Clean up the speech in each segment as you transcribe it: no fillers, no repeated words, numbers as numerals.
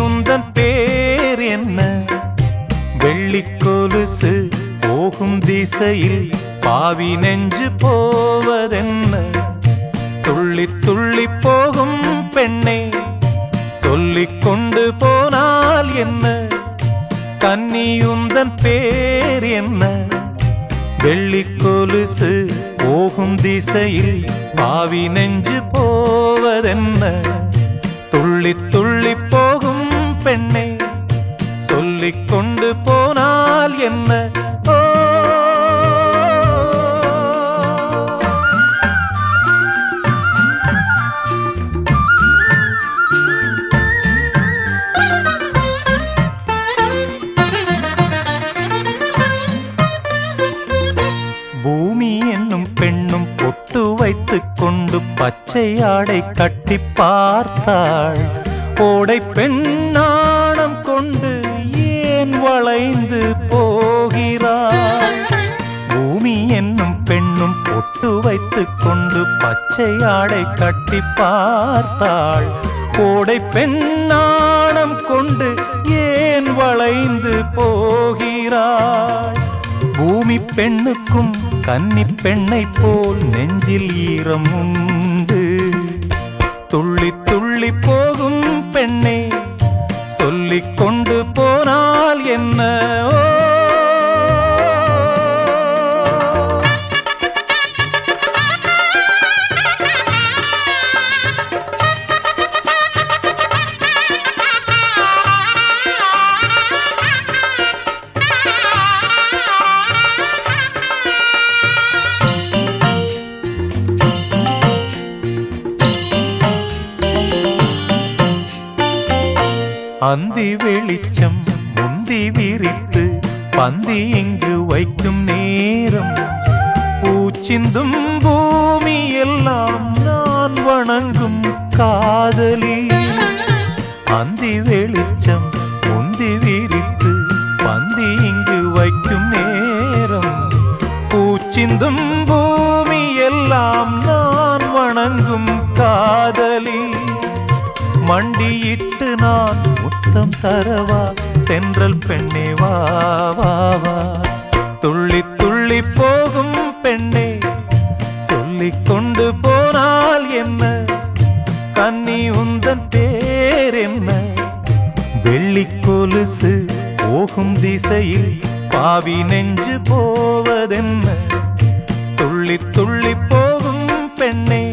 உந்தன் பேர் என்ன? வெள்ளிக்கொலுசு போகும் திசையில் பாவி நெஞ்சு போவதென்ன? துள்ளி துள்ளி போகும் பெண்ணே சொல்லிக் கொண்டு போனால் என்ன? கன்னியுந்தன் பேர் என்ன? வெள்ளிக்கொலுசு போகும் திசையில் பாவி நெஞ்சு போவதென்ன? துள்ளி துள்ளி போகும் பெண்ணை சொல்லிக் கொண்டு போனால் என்ன? ஓ பூமி என்னும் பெண்ணும் பொட்டு வைத்துக் கொண்டு பச்சை ஆடை கட்டி பார்த்தாள். ஓடை பெண்ணாணம் கொண்டு ஏன் வளைந்து போகிறாள்? பூமி என்னும் பெண்ணும் பொட்டு வைத்துக் கொண்டு பச்சை ஆடை கட்டி பார்த்தாள். ஓடை பெண்ணாணம் கொண்டு ஏன் வளைந்து போகிறாள்? பூமி பெண்ணுக்கும் கன்னி பெண்ணை போல் நெஞ்சில் ஈரம் உண்டு. துள்ளி துள்ளி போகும் பெண்ணை சொல்லிக் கொண்டு போனால் என்ன? அந்தி வெளிச்சம் முந்தி விரித்து பந்தி இங்கு வைக்கும் நேரம், பூச்சிந்தும் பூமி எல்லாம் நான் வணங்கும் காதலி. அந்தி வெளிச்சம் முந்தி விரித்து பந்தி இங்கு வைக்கும் நேரம், பூச்சிந்தும் பூமி எல்லாம் நான் வணங்கும் காதலி. மண்டியிட்டு நான் முத்தம் தரவா தென்றல் பெண்ணே வா வா வா? துள்ளி துள்ளி போகும் பெண்ணே சொல்லிக் கொண்டு போனால் என்ன? கன்னி உந்தன் பேர் என்ன? வெள்ளிக்கொலுசு போகும் திசையில் பாவி நெஞ்சு போவதென்ன? துள்ளி துள்ளி போகும் பெண்ணே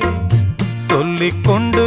சொல்லிக் கொண்டு